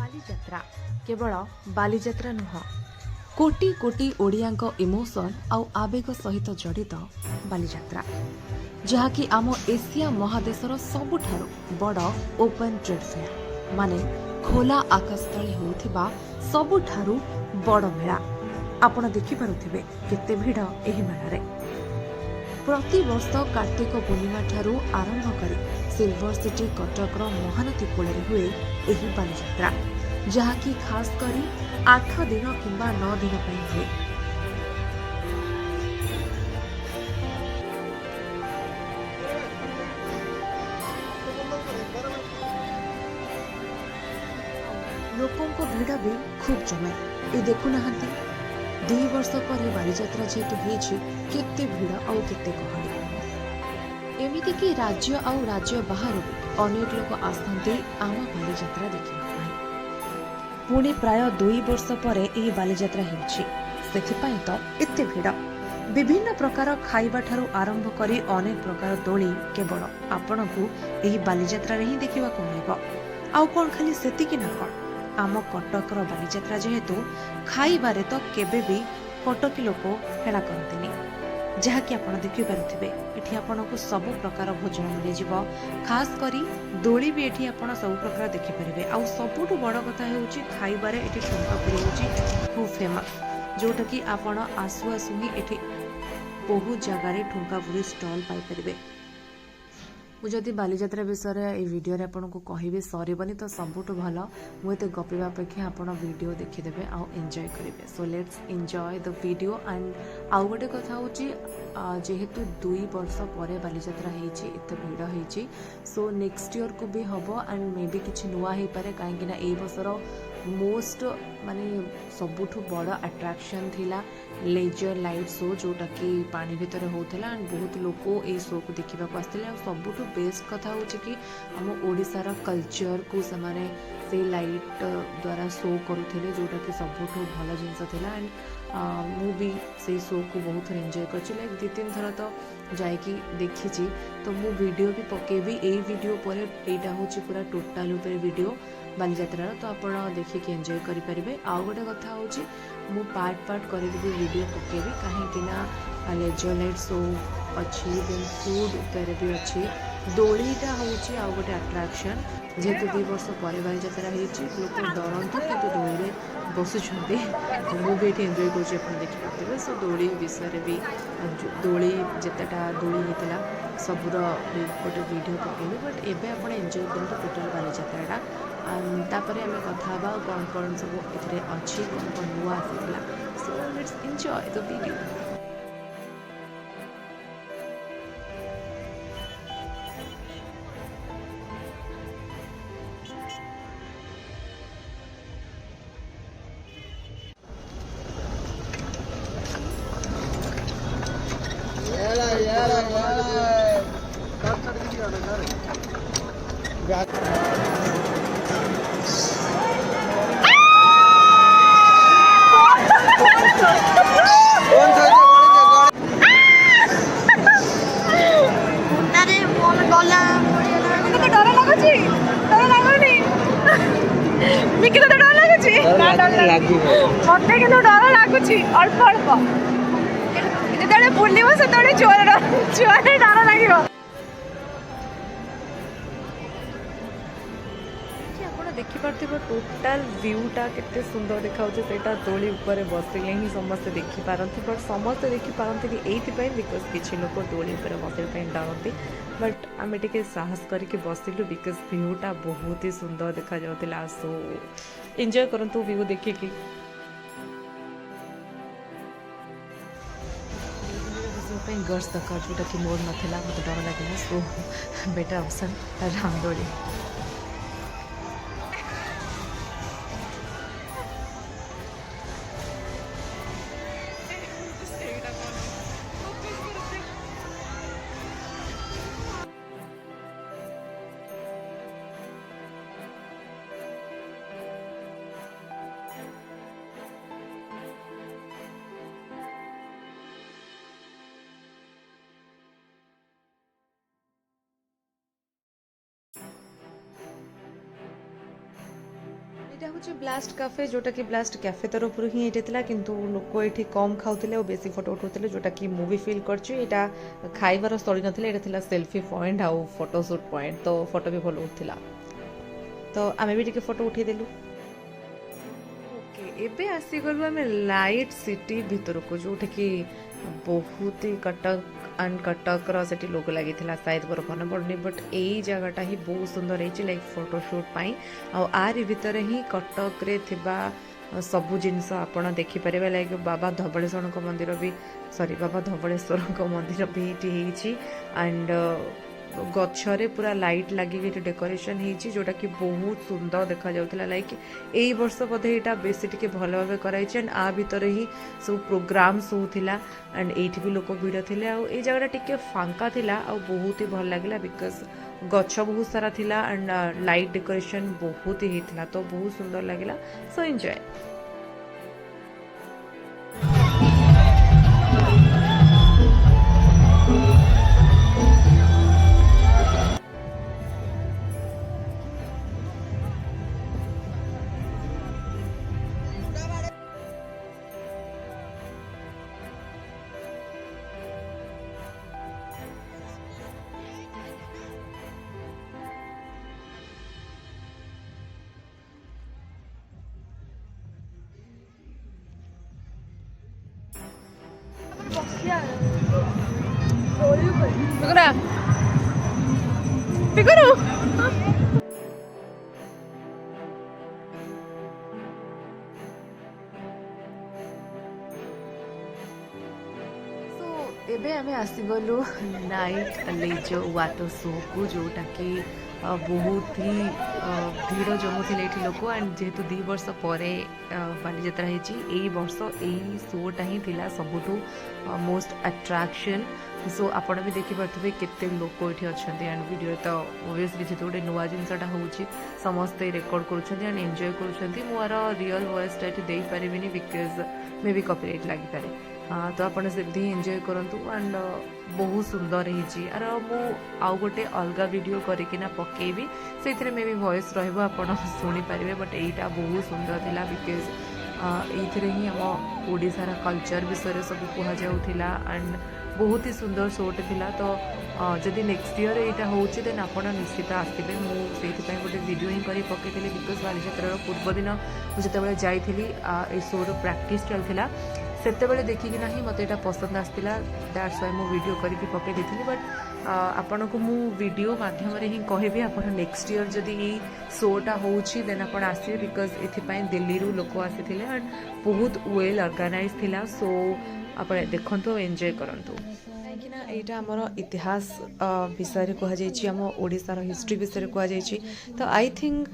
बालीजात्रा केवल बालीजात्रा नुह कोटी कोटी ओडियांक इमोशन आउ आवेग सहित जड़ित बालीजात्रा जहाँकि आम एशिया महादेशर सबुठारु बड़ ओपन ट्रेड फेयर माने खोला आकाश तले होउथिबा सबुठारु बड़ मेला आपण देखि पारुथिबे केते भिड़ एही मेलारे। प्रति वर्ष कार्तिक पूर्णिमा ठारू आरंभ करी सिल्वर सिटी कटकर महानदी कूल हुए एही बालीजात्रा जहाँकि खास करी 8 दिन किंबा 9 दिन पर हुए। लोकों को भिड़ भी खूब जमे ये देखुना 2 वर्ष पर बालीजात्रा जेहेतु होइछि केते भिड़ आउ केते गहଳି एमिति कि राज्य आउ राज्य बाहर अनेक लोक आसथांती आम बालीजात्रा देखिबा पई। पुणी प्राय 2 वर्ष पर एही बालीजात्रा हेउछि सेथिपाई तो एते भिड़। विभिन्न प्रकार खाइबा ठारू आरंभ करी अनेक प्रकार दोली केवल आपणकू एही बालीजात्रा रे ही देखिबा को मिलिबो। आउ कोन खाली सेतिकी ना कोन आम कटकर बालीजात्रा जेहेतु खाइबारे तो केबे भी कटकी लोक हेला करतिनी जहाँकि आपण देखि पारुथिबे एठी आपणकू सब प्रकार भोजन मिल जिवो। खास करी दोली भी एठी आपण सब प्रकार देखि परिबे। आउ सबुठु बड़ कथा हेउची खाइबारे एठी ठुंकापुरी होउची खूब फेमस जोटा कि आपण आसु आसु ही एठी बहुत जगह रे ठुंकापुरी स्टॉल पाई परिबे। मुझे बालीजात्रा विषय ये वीडियो रे आपन को कहबे सरीबनी तो सबुठ भल मुझे गपिबा अपेक्षा आपन वीडियो देखिदेबे आउ एंजॉय करेंगे। सो let's enjoy the video. And आउ गोटे कथा होची जेहेतु 2 वर्ष पर बालीजात्रा हेची एते भिड़ हेची सो नेक्स्ट ईयर को भी हबो एंड मे बी किछि नुआ हे पारे काहेकि ना ए वर्षर मोस्ट माने सबुठु बड़ अट्रैक्शन थिला लेजर लाइट शो जोटा कि पानी भितर होता एंड बहुत लोक ये शो को देखा आसते। सबुठु बेस्ट कथा हो कि आम ओडिशार कल्चर को समाने से लाइट द्वारा शो करुले जोटा कि सबुठु भल जिनस थिला। एंड मु भी से शो को बहुत थोड़ा एंजॉय कर लाइक 2-3 थर तो जाकि देखी तो मु वीडियो भी पकेबी ए वीडियो पर एटा होची पूरा टोटाल ऊपर वीडियो बालीजात्रा तो आप देखिए एंजॉय करेंगे। आउ गोटे कथा होची मु पार्ट करदेवी वीडियो पकेबी कहीं लेजर लाइट शो अच्छी देन फूड उपर भी अच्छी दोलीटा होची आउ गोटे अट्रैक्शन जेहेतु 2 वर्ष पर बालीजात्रा होती लोग डरतु कि दोली बसुँच मुझे ये एंजॉय कर देखिए। सो दोली विषय भी दोली जितेटा दोली होता सबूर गोटे वीडियो पकेबी बट एबे आप एंजॉय करूँ टोटाल बालीजात्रा तापर आम कथा कौन कौन सब ए अच्छी कौन कौन नुआ आसाला। So let's enjoy the video. मत कि डर लगुच अल्प अल्प जो बुलव से छुआ डर लगे। देखिपे टोटाल व्यूटा केते सुंदर देखा दोली उपर बसिले ही समस्ते देखिपारती बट समस्ते देखिपारती ये बिकज किसी लोग दोली उपर बसवाई डरती बट आम टे साहस करके बसिलु बिकज व्यूटा बहुत ही सुंदर देखा जाता। सो एंजॉय करंतु व्यू देखिए। गर्ल्स दरकार जोटा कि मोर नाला मत डर लगे। सो बेटर ऑप्शन रामदोली। এটা হচ্ছে ব্লাস্ট কাফে जोटा कि ब्लास्ट कैफे तरफ ही ये किंतु लोक ये कम खाऊले और बेसी फोटो उठाते जोटा कि मुझे फिल कर खाइबार स्थली ना सेल्फी पॉइंट आउ फोटोशूट पॉइंट तो फोटो भी भल उठा तो आम भी टे फोटो उठेदेलु ओके एबे आसीगलु आम लाइट सिटी भितर को जोटा कि बहुत ही कटक एंड कटक से लोगो लगी शायद मोर मन पड़नी बट यही जगहटा ही बहुत सुंदर है लाइक फोटोशूट आरी भितर ही कटक रे थिबा सबु जिनस आपण देखिपारे लाइक बाबा धवलेश्वर मंदिर भी सॉरी बाबा धवलेश्वर मंदिर भी ये एंड गच्छरे पूरा लाइट लगी डेकोरेशन होती जोटा कि बहुत सुंदर देखा जाउथला लाइक एई वर्ष बोधे यहाँ बेसी टिके भल भाव कराई एंड आ भितर ही सब प्रोग्राम्स होता एंड एठी भी लोक भिड़ थे आई जगह टिके फांका थिला आ बहुत ही भल लगे बिकज गछ बहुत सारा थिला एंड लाइट डेकोरेशन बहुत ही होता तो बहुत सुंदर लगे सो एंजॉय 누구라? 피그로. एबे आमे आसीगलु नाइट लेजर वाटर शो को जोटा कि बहुत ही भीड़ जमुले ये लोक एंड जेहेतु 2 वर्ष पर बालीजात्रा यही वर्ष यही शोटा ही थिला सबुठू मोस्ट अट्रैक्शन सो आपण भी देखिपे केते लोक ये अच्छा एंड वीडियो तो ओबियसली जेहेतु गोटे नुआ जिनसा होची समस्ते रेकर्ड करुँच एंड एंजॉय करुँच मोर रियल वॉइसटा ये दे पारिनी बिकज मे बी कॉपीराइट लगी पारे तो आपड़ से एंजॉय करंतु एंड बहुत सुंदर होती आर मु आउ गोटे अलग वीडियो करकिना पकेबी से मे भी वॉइस रहा शुणी पारे बट यहीटा बहुत सुंदर थिला बिकज ये ही आम ओडिशार कल्चर विषय सब कहला एंड बहुत ही सुंदर शोटे थिला तो जदि नेक्स्ट ईयर यहाँ होची देन आप निश्चित आसबे मुझे गोटे वीडियो ही कर पकई बिकज बालीजात्रार पूर्व दिन मुझे जाइली शोर प्रैक्टिस चलता सेतेबेले देखिकिना ही मत यहाँ पसंद आसला दैट्स वाई मु वीडियो करके पकई देती बट आपण को मु वीडियो माध्यम ही कहबी आप नेक्स्ट ईयर जदि ये शोटा होची देन आप आसबे बिकज एथिपाई दिल्ली रू लोक आसी एंड बहुत वेल ऑर्गेनाइज थिला सो आप देखंतु एंजॉय करंतु कहीं यहाँ आमर इतिहास विषय कहुई आम ओडिशार हिस्ट्री विषय कहुई तो आई थिंक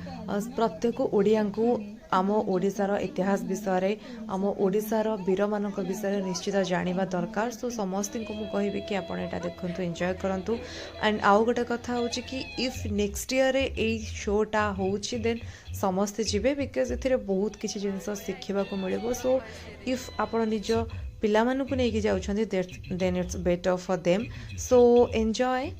प्रत्येक ओडिया को आम ओडिशार इतिहास विषय आम ओडिशार वीर मान विषय निश्चित जानिबा दरकार सो समस्त को मुझे कहबी कि आप देखते एंजॉय करंतु एंड आउ गोटे कथा हूँ कि इफ नेक्स्ट ईयर ए शोटा होची देन समस्ते जीवे बिकज ए बहुत किसी जिनस शिखा मिले सो इफ आप निज पिला मानू नहीं जाउछन्ति then it's better for them so enjoy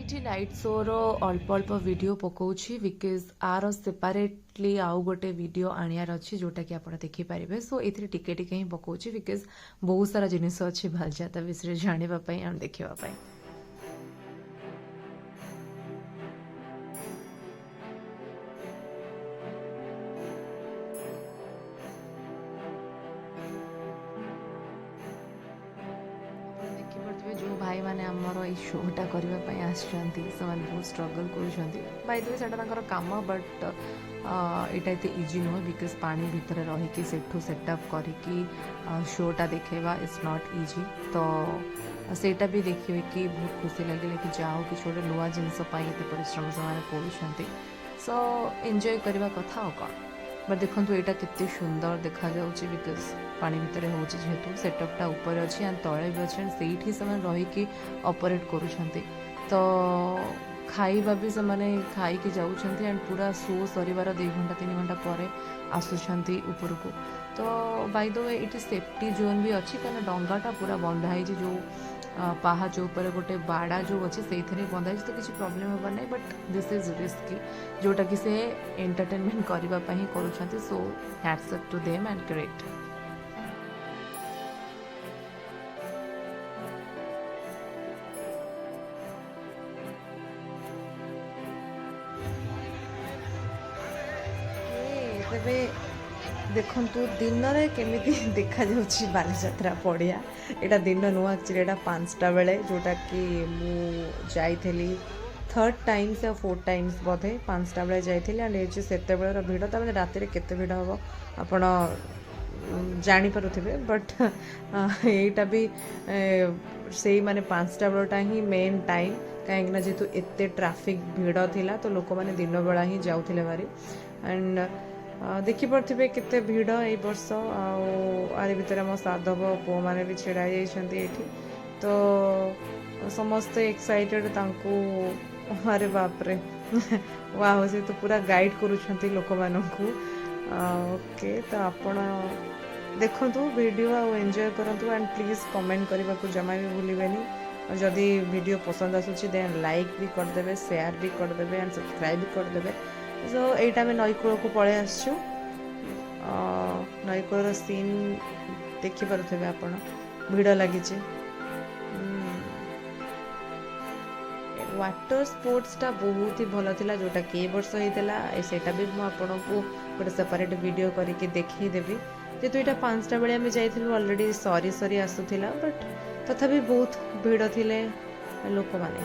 ये लाइट शोर अल्प अल्प वीडियो पकाउछि बिकज आर सेपरेटली आउ गोटे वीडियो आनियार अच्छी जोटा कि आप देखिपारे सो ये टिके टिके ही पकाउछि बिकज बहुत सारा जिनिस अच्छी बालीजात्रा विषय जानापी और देखापी जो भाई मैंने आमर ये शोटा करने आसुँच से बहुत स्ट्रगल कर काम बट यहाँ एत इजी नुह बिकज पानी भितर रहीकि सेठू सेटअप करके शोटा देखा इट्स नॉट इजी तो सेटा भी देखिए कि बहुत खुशी लगे कि जाओ कि गोटे नुआ जिनस परिश्रम से सो एंजॉय करने कथा कौन बट देखो यहाँ केते सुंदर देखा जाउछि बिकज पानी भितर हो जेहेतु सेटअपटा ऊपर अच्छी एंड तले भी अच्छे से रहीकि ऑपरेट करुँच तो ଖାଇବା ବି ସେମାନେ ଖାଇକି ଯାଉଛନ୍ତି ଆଣ୍ଡ ପୁରା ଶୋ ସରିବାର 2 ଘଣ୍ଟା 3 ଘଣ୍ଟା ପରେ ଆସୁଛନ୍ତି ଉପରକୁ। ତ ବାଇ ଦ ୱେ ଏଇଠି ସେଫ୍ଟି ଜୋନ୍ ବି ଅଛି କାରଣ ଡଙ୍ଗାଟା ପୁରା ବନ୍ଧା ହେଇଛି ଯେଉଁ ପାହାଚ ଉପରେ ଗୋଟେ ବାଡ଼ା ଯେଉଁ ଅଛି ସେଇଥିରେ ବନ୍ଧା ହେଇଛି, ତ କିଛି ପ୍ରୋବ୍ଲେମ୍ ହେବାର ନାହିଁ। ବଟ୍ ଦିସ୍ ଇଜ୍ ରିସ୍କି ଯେଉଁଟାକି ସେ ଏଣ୍ଟରଟେନମେଣ୍ଟ କରିବା ପାଇଁ ହିଁ କରୁଛନ୍ତି। So hats off to them and great. ତେବେ ଦେଖନ୍ତୁ ଦିନରେ କେମିତି ଦେଖାଯାଉଛି ବାଲିଯାତ୍ରା ପଡ଼ିଆ। ଏଇଟା ଦିନ ନୁହଁ, ଆକ୍ଚୁଆଲି ଏଇଟା 5ଟା ବେଳେ, ଯେଉଁଟାକି ମୁଁ ଯାଇଥିଲି 3rd ଟାଇମ୍ସ ଆଉ 4th ଟାଇମ୍ସ ବୋଧେ। 5ଟା ବେଳେ ଯାଇଥିଲି ଆଣ୍ଡ ଏଇଠି ସେତେବେଳର ଭିଡ଼, ତାମାନେ ରାତିରେ କେତେ ଭିଡ଼ ହେବ ଆପଣ ଜାଣିପାରୁଥିବେ। ବଟ୍ ଏଇଟା ବି ସେଇ ମାନେ 5ଟା ବେଳଟା ହିଁ ମେନ୍ ଟାଇମ୍, କାହିଁକିନା ଯେହେତୁ ଏତେ ଟ୍ରାଫିକ୍ ଭିଡ଼ ଥିଲା ତ ଲୋକମାନେ ଦିନବେଳା ହିଁ ଯାଉଥିଲେ ଭାରି। ଆଣ୍ଡ ଦେଖିପାରୁଥିବେ କେତେ ଭିଡ଼ ଏଇ ବର୍ଷ। ଆଉ ଆରି ଭିତରେ ଆମ ସାଧବ ପୁଅମାନେ ବି ଛିଡ଼ା ହେଇଯାଇଛନ୍ତି ଏଇଠି, ତ ସମସ୍ତେ ଏକ୍ସାଇଟେଡ଼ ତାଙ୍କୁ। ଆରେ ବାପରେ ୱାଓ, ସେ ତ ପୁରା ଗାଇଡ଼ କରୁଛନ୍ତି ଲୋକମାନଙ୍କୁ। ଓକେ, ତ ଆପଣ ଦେଖନ୍ତୁ ଭିଡ଼ିଓ ଆଉ ଏନ୍ଜୟ କରନ୍ତୁ ଆଣ୍ଡ ପ୍ଲିଜ୍ କମେଣ୍ଟ କରିବାକୁ ଜମା ବି ଭୁଲିବେନି। ଆଉ ଯଦି ଭିଡ଼ିଓ ପସନ୍ଦ ଆସୁଛି ଦେନ୍ ଲାଇକ୍ ବି କରିଦେବେ, ସେୟାର ବି କରିଦେବେ ଆଣ୍ଡ ସବସ୍କ୍ରାଇବ୍ ବି କରିଦେବେ। ସୋ ଏଇଟା ଆମେ ନଈକୂଳକୁ ପଳେଇ ଆସିଛୁ। ନଈକୂଳର ସିନ୍ ଦେଖିପାରୁଥିବେ ଆପଣ, ଭିଡ଼ ଲାଗିଛି। ୱାଟର ସ୍ପୋର୍ଟସଟା ବହୁତ ହି ଭଲ ଥିଲା, ଯେଉଁଟାକି ଏ ବର୍ଷ ହେଇଥିଲା। ସେଇଟା ବି ମୁଁ ଆପଣଙ୍କୁ ଗୋଟେ ସେପାରେଟ୍ ଭିଡ଼ିଓ କରିକି ଦେଖେଇଦେବି। ଯେହେତୁ ଏଇଟା 5ଟା ବେଳେ ଆମେ ଯାଇଥିଲୁ, ଅଲରେଡ଼ି ସରି ଆସୁଥିଲା, ବଟ୍ ତଥାପି ବହୁତ ଭିଡ଼ ଥିଲେ ଲୋକମାନେ।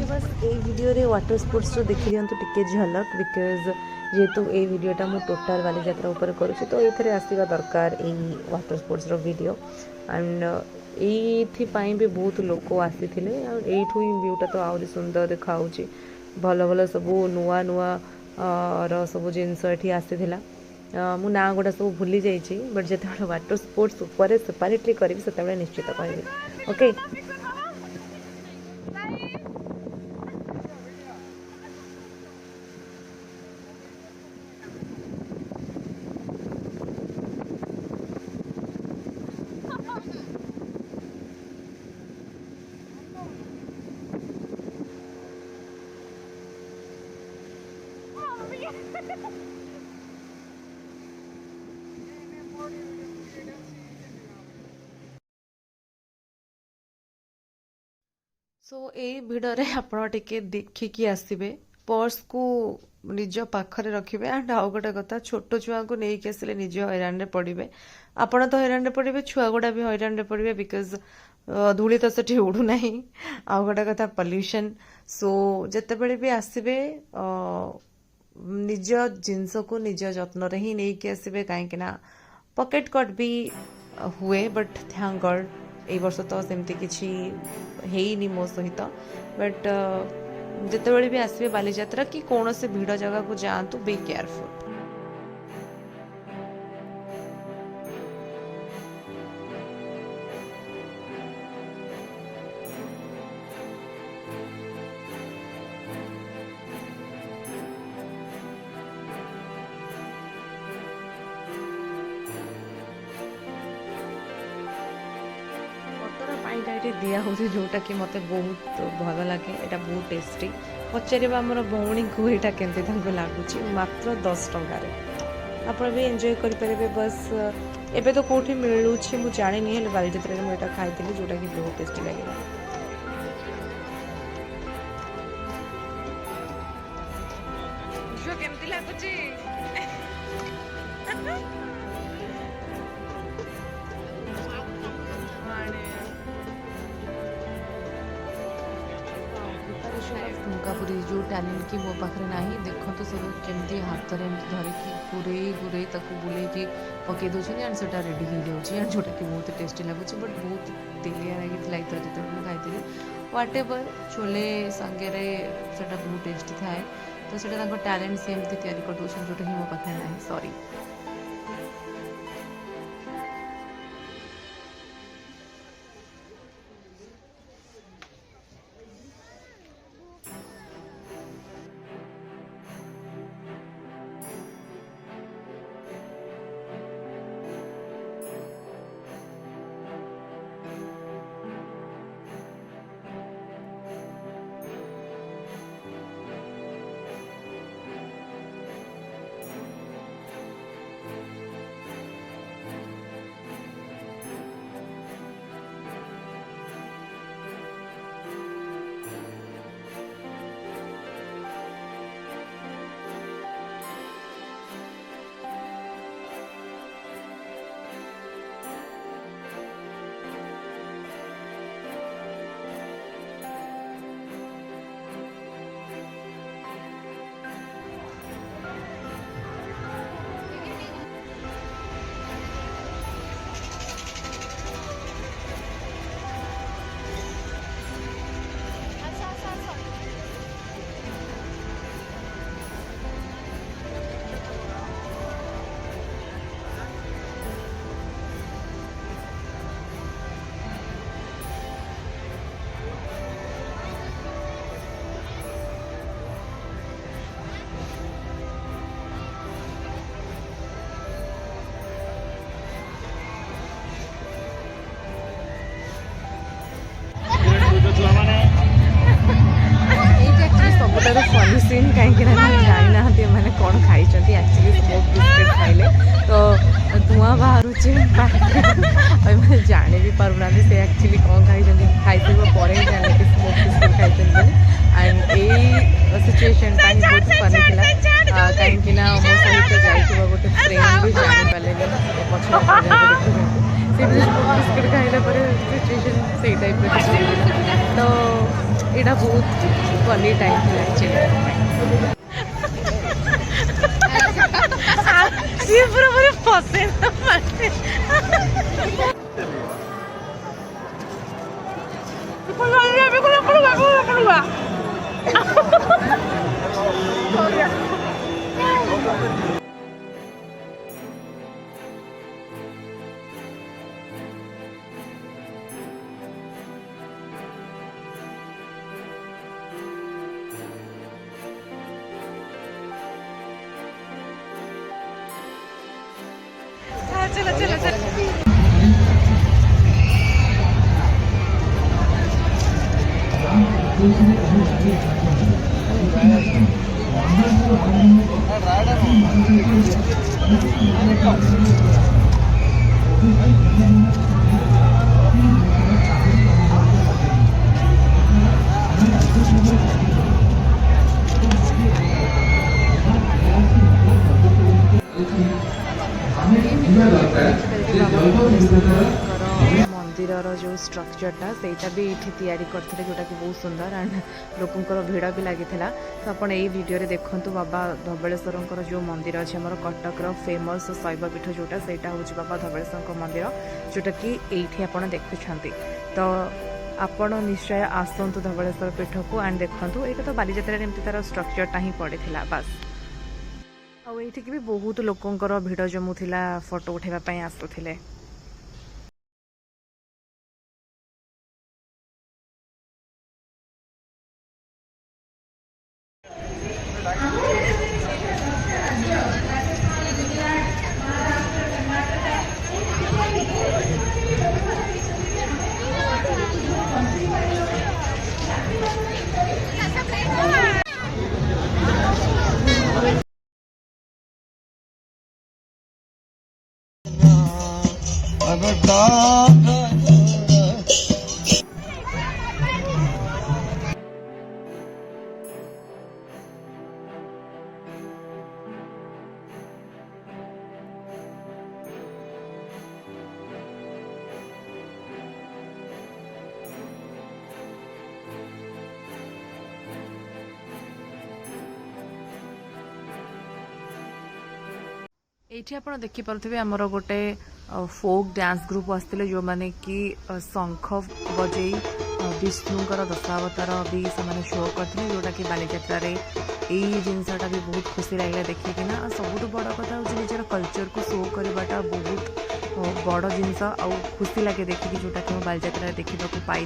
बस এই ভিডিওরে ওয়াଟর স্পোর্টসর দেখি দিଅନ୍ତୁ ଟିକେ ଝଲକ, ବିକଜ ଯେହେତୁ ଏଇ ଭିଡ଼ିଓଟା ମୁଁ ଟୋଟାଲ୍ ବାଲିଯାତ୍ରା ଉପରେ କରୁଛି ତ ଏଇଥିରେ ଆସିବା ଦରକାର ଏଇ ୱାଟର ସ୍ପୋର୍ଟସର ଭିଡ଼ିଓ। ଆଣ୍ଡ ଏଇଥିପାଇଁ ବି ବହୁତ ଲୋକ ଆସିଥିଲେ ଆଉ ଏଇଠୁ ହିଁ ଭିୟୁଟା ତ ଆହୁରି ସୁନ୍ଦର ଦେଖାହେଉଛି। ଭଲ ଭଲ ସବୁ ନୂଆ ର ସବୁ ଜିନିଷ ଏଠି ଆସିଥିଲା। ମୁଁ ନାଁ ଗୁଡ଼ା ସବୁ ଭୁଲି ଯାଇଛି, ବଟ୍ ଯେତେବେଳେ ୱାଟର ସ୍ପୋର୍ଟସ୍ ଉପରେ ସେପାରେଟଲି କରିବି ସେତେବେଳେ ନିଶ୍ଚିତ କହିବି। ଓକେ। सो ଏଇ ଭିଡ଼ରେ ଆପଣ ଟିକେ ଦେଖିକି ଆସିବେ, ପର୍ସକୁ ନିଜ ପାଖରେ ରଖିବେ। ଆଣ୍ଡ ଆଉ ଗୋଟେ କଥା, ଛୋଟ ଛୁଆଙ୍କୁ ନେଇକି ଆସିଲେ ନିଜେ ହଇରାଣରେ ପଡ଼ିବେ। ଆପଣ ତ ହଇରାଣରେ ପଡ଼ିବେ, ଛୁଆ ଗୁଡ଼ା ବି ହଇରାଣରେ ପଡ଼ିବେ, ବିକଜ ଧୂଳି ତ ସେଠି ଉଡ଼ୁନାହିଁ। ଆଉ ଗୋଟେ କଥା ପଲ୍ୟୁସନ୍। ସୋ ଯେତେବେଳେ ବି ଆସିବେ ନିଜ ଜିନିଷକୁ ନିଜ ଯତ୍ନରେ ହିଁ ନେଇକି ଆସିବେ, କାହିଁକି ନା ପକେଟ୍ କଟ୍ ବି ହୁଏ। ବଟ୍ ଥ୍ୟାଙ୍କ ଗଡ୍ ଏଇ ବର୍ଷ ତ ସେମିତି କିଛି ହେଇନି ମୋ ସହିତ। ବଟ୍ ଯେତେବେଳେ ବି ଆସିବେ ବାଲିଯାତ୍ରା କି କୌଣସି ଭିଡ଼ ଜାଗାକୁ ଯାଆନ୍ତୁ, ବି କେୟାରଫୁଲ୍। ପାଣିଟା ଏଠି ଦିଆ ହେଉଛି, ଯେଉଁଟାକି ମୋତେ ବହୁତ ଭଲ ଲାଗେ। ଏଇଟା ବହୁତ ଟେଷ୍ଟି। ପଚାରିବା ଆମର ଭଉଣୀକୁ ଏଇଟା କେମିତି ତାଙ୍କୁ ଲାଗୁଛି। ମାତ୍ର 10 ଟଙ୍କାରେ ଆପଣ ବି ଏନ୍ଜୟ କରିପାରିବେ। ବସ୍ ଏବେ ତ କେଉଁଠି ମିଳୁଛି ମୁଁ ଜାଣିନି, ହେଲେ ବାଲିଯାତ୍ରାରେ ମୁଁ ଏଇଟା ଖାଇଥିଲି, ଯେଉଁଟାକି ବହୁତ ଟେଷ୍ଟି ଲାଗିଲା। କେମିତି ठुमकापुरी जो टैलेंट कि मो पाखे ना देखो तो सब केमती हाथ में धरिकी गुरे गुरे बुले पकई दूसरी एंड से रेडी हो जाऊँगी एंड जोटा कि बहुत टेस्टी लगुच बट बहुत तेलिया लगी जो मुझे खाई व्हाट एवर छोले सांगे से बहुत टेस्टी थाए तो से टैलेंट से एमती तैयारी कर दूसरे जोटा कि मो पाखे ना सॉरी। ସବୁଠାରୁ ଫନି ସିନ୍ କାହିଁକିନା ଜାଣିନାହାନ୍ତି ଏମାନେ କ'ଣ ଖାଇଛନ୍ତି ଆକ୍ଚୁଆଲି ସ୍ମୋକ୍ ବିସ୍କିଟ୍ ଖାଇଲେ ତ ଧୂଆଁ ବାହାରୁଛି ଆଉ ଏମାନେ ଜାଣି ବି ପାରୁନାହାନ୍ତି ସେ ଆକ୍ଚୁଆଲି କ'ଣ ଖାଇଛନ୍ତି ଖାଇସାରିବା ପରେ ହିଁ ଜାଣିଲେ କି ସ୍ମୋକ୍ ବିସ୍କିଟ୍ ଖାଇଛନ୍ତି ବୋଲି ଆଣ୍ଡ ଏଇ ସିଚୁଏସନ୍ଟା ହିଁ ବହୁତ ଫନି ଥିଲା କାହିଁକିନା ମୋ ସହିତ ଯାଇଥିବା ଗୋଟେ ଫ୍ରେଣ୍ଡ ବି ଜାଣିପାରିଲେନି ପଛରେ ଦେଖୁଛନ୍ତି ସେ ବି ସ୍ମୋକ୍ ବିସ୍କିଟ୍ ଖାଇଲା ପରେ ସିଚୁଏସନ୍ ସେଇ ଟାଇପ୍ର ହେଇଥିଲା ତ ଏଇଟା ବହୁତ ଫନି ଟାଇମ୍ ଥିଲା ଆକ୍ଚୁଆଲି ସିଏ ପୁରା ପୁରା ଫସେ चलो चलो चलो मंदिर जो स्ट्रक्चरटा सेटा भी ये या करते जोटा कि बहुत सुंदर एंड लोकंर भिड़ भी लगी तो आपड़ यही वीडियो देखूँ बाबा धबलेश्वर जो मंदिर अच्छे आम कटकर फेमस शैवपीठ जोटा से हूँ बाबा धबलेश्वर मंदिर जोटा कि ये आप देखुं तो आपण निश्चय आसतु धबलेश्वर पीठ को एंड देखूँ ये तो बालीजात्रा एमती तार स्ट्रक्चरटा ही पड़ा बास आईठिक भी बहुत लोकंर भिड़ जमुला फोटो उठाइवाई आसुले। एठी आपण देखि पारुथिबे हमर गोटे फोक डांस ग्रुप आसते जो माने कि शंख बजई विष्णुकर दशावतार भी से शो करते जोटा कि बालीजात्रा यही जिनसटा भी बहुत खुशी लगे देखिकिना सबुठ बड़ कथा हूँ निजर कल्चर को शो करवाटा बहुत बड़ जिनस आउ खुशी लगे देखिए जोटा कि बालीजात्रा देखा पाई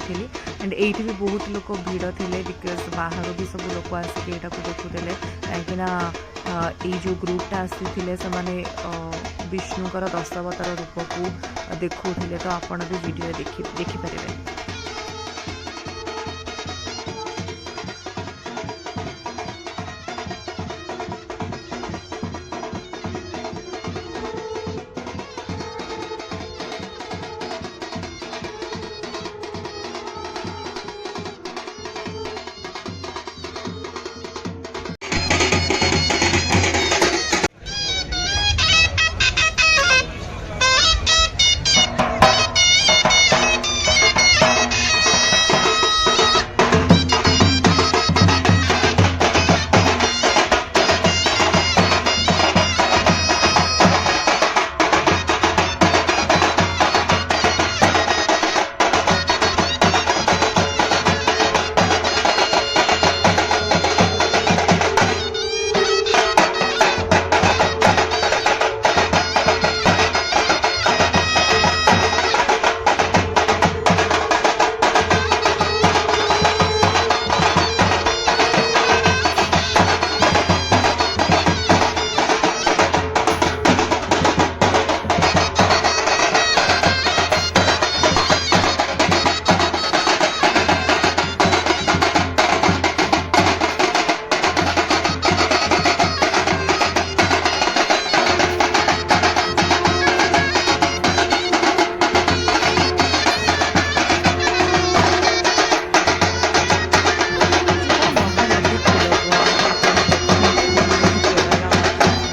एंड ये भी बहुत लोग भिड़ थे बिकज बाहर भी सब लोग आसिक यहाँ देखुले कहीं जो ग्रुपटा आसी से विष्णुकर दशावतार रूप को देखुले तो आपण भी वीडियो देखिपारे।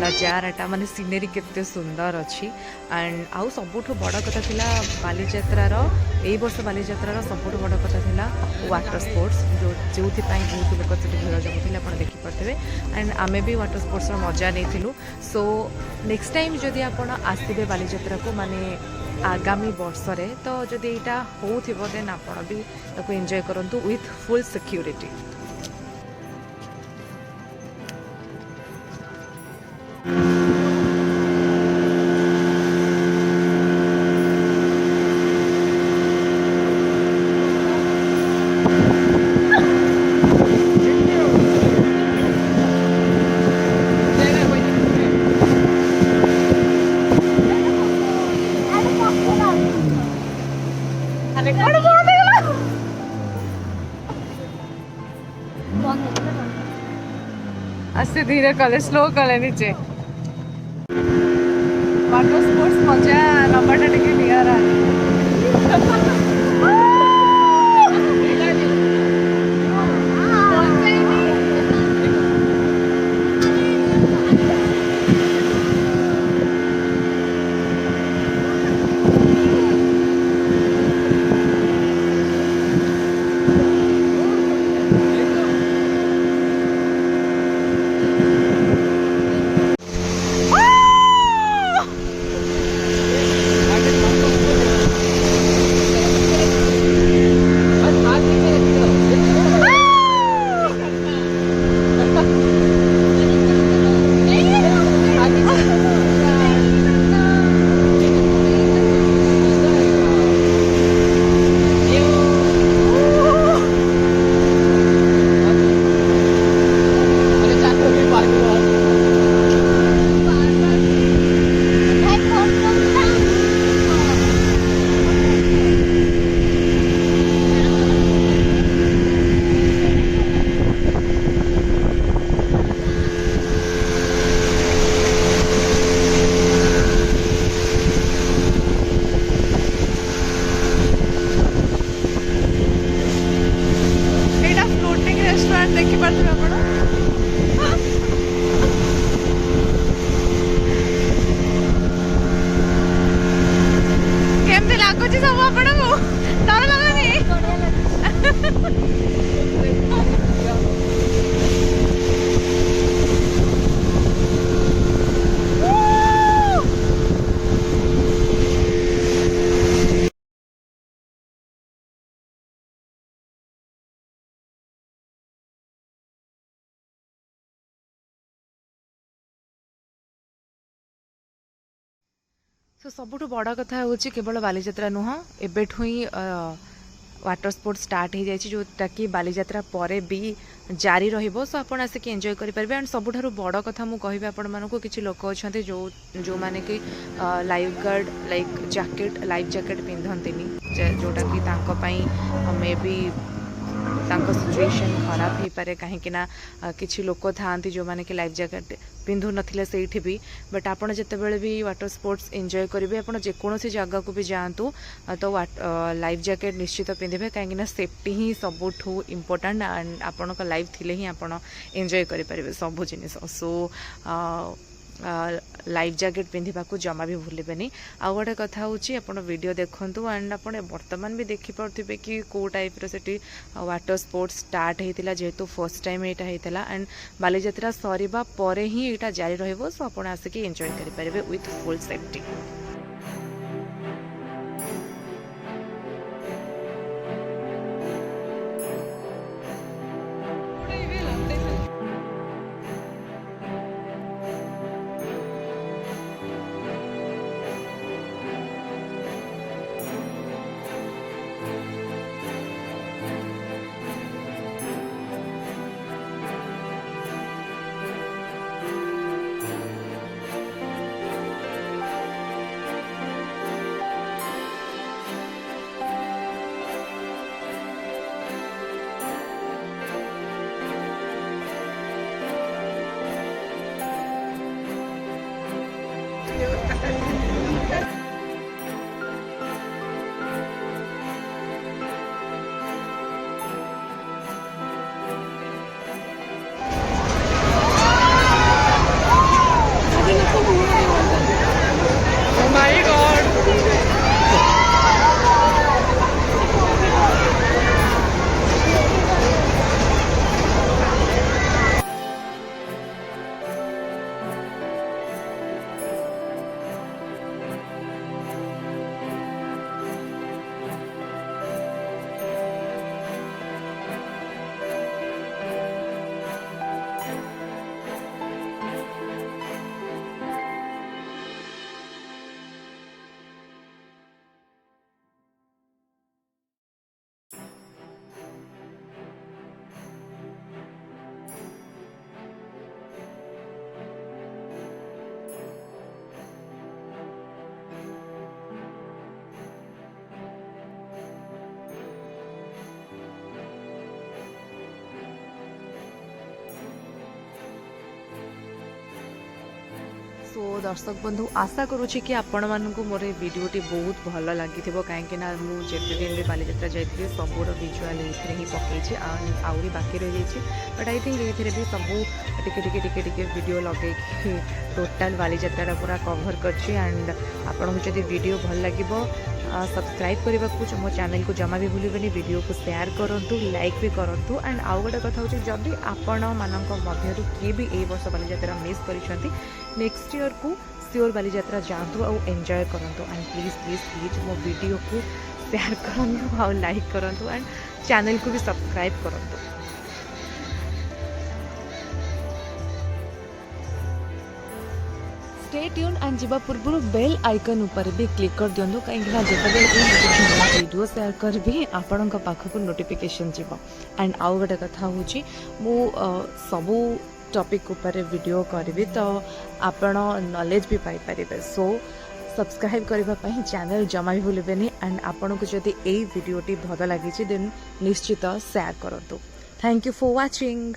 नजाराटा माने सीनेरी केते सुंदर अच्छी एंड आउ सबुठ बड़ कथा थिला बालीजात्रार एई वर्ष बालीजात्रार सबुठ बड़ कथा थिला वाटर स्पोर्ट्स जो बहुत लोक से भिड़ जमुले आप देखिपे एंड आमे भी वाटर स्पोर्ट्स मजा नहीं सो नेक्स्ट टाइम जदि आप आसबे बालीजात्रा को माने आगामी वर्ष तो जदि यहाँ हो देन आप भी एंजॉय करूँ विथ फुल सिक्योरिटी। आस्ते धीरे कले स्लो कले नीचे वाटर स्पोर्ट्स मजा नंबरटा टिके नियारा सो सबुठ बड़ कथा हूँ केवल बालीजात्रा नुह एबेठू ही वाटर स्पोर्ट्स स्टार्ट हो जाए जोटा कि बालीजात्रा पर भी जारी रहिबो। सो आपण आसिक एंजॉय करेंगे। एंड सबुठारु बड़ कथा मु कहिबे आपण मानकु किछि लोक अछंते जो माने कि life guard like jacket life jacket पिंधंतिनी जोटा कि तांको पई मे बी तांको सिचुएशन खराब हो पारे कहीं किसी लोक था जो मैंने कि लाइफ जैकेट पिंधु नथिले सेठी भी। बट आपड़ जितेबाला भी वाटर स्पोर्ट्स एंजॉय करेंगे आप जेकोसी जगह को भी जातु तो लाइफ जैकेट निश्चित पिंधे कहीं सेफ्टी ही सबुठू इम्पोर्टाट एंड आपण लाइफ थिले ही आपण एंजॉय करेंगे सब जिनिस। सो लाइफ जैकेट पिंधा जमा भी भूलें। आउ गोटे कथा हूँ आप वीडियो देखूँ एंड आप बर्तमान भी देखिपे कि कौ टाइप से वाटर स्पोर्ट्स स्टार्ट होता जेहेतु फर्स्ट टाइम यहाँ होता एंड बालीजात्रा सरिबा परे ही यहाँ जारी रहिबो। सो आप आसिक एंजॉय करेंगे विथ फुल सेफ्टी। सो दर्शक बंधु आशा करुँची कि आपण मानक मोर भिडियोटी बहुत भल लगी कहीं मुझे दिन में बालीजात्रा जाइए सबूर विजुआल ये ही पकई आहरी बाकी रही जाइए। बट आई थिंक ये भी सब टिके वीडियो लगे टोटाल बालीजात्रा पूरा कवर करछि। एंड आपको जब वीडियो भल लगे सब्सक्राइब करने को मो चैनल को जमा भी भूलें, वीडियो को शेयर करूँ लाइक भी करूँ। एंड आउ गोटे कथा हूँ जदि आपण मानक मध्य किए भी ए वर्ष बालीजात्रा मिस कर नेक्स्ट ईयर को श्योर बालीजात्रा जातु आउ एंजॉय करूँ। एंड प्लीज प्लीज प्लीज मो वीडियो को शेयर करूँ आउ लाइक करूँ एंड चैनल को भी सब्सक्राइब करूँ। स्टे ट्यून एंड जीवा पूर्व बेल आइकन ऊपर भी क्लिक कर दिंतु कहीं जब वीडियो शेयर करबी आपण पाखक नोटिफिकेशन जीव। एंड आउ गोटे कथा हूँ मु सबू टॉपिक ऊपर वीडियो करी तो आपण नॉलेज भी पाई परिबे। सो सब्सक्राइब करने चैनल जमा भी भूलें। एंड आपण को जदि यही वीडियोटी भल लगी देन निश्चित शेयर करूँ। Thank you for watching.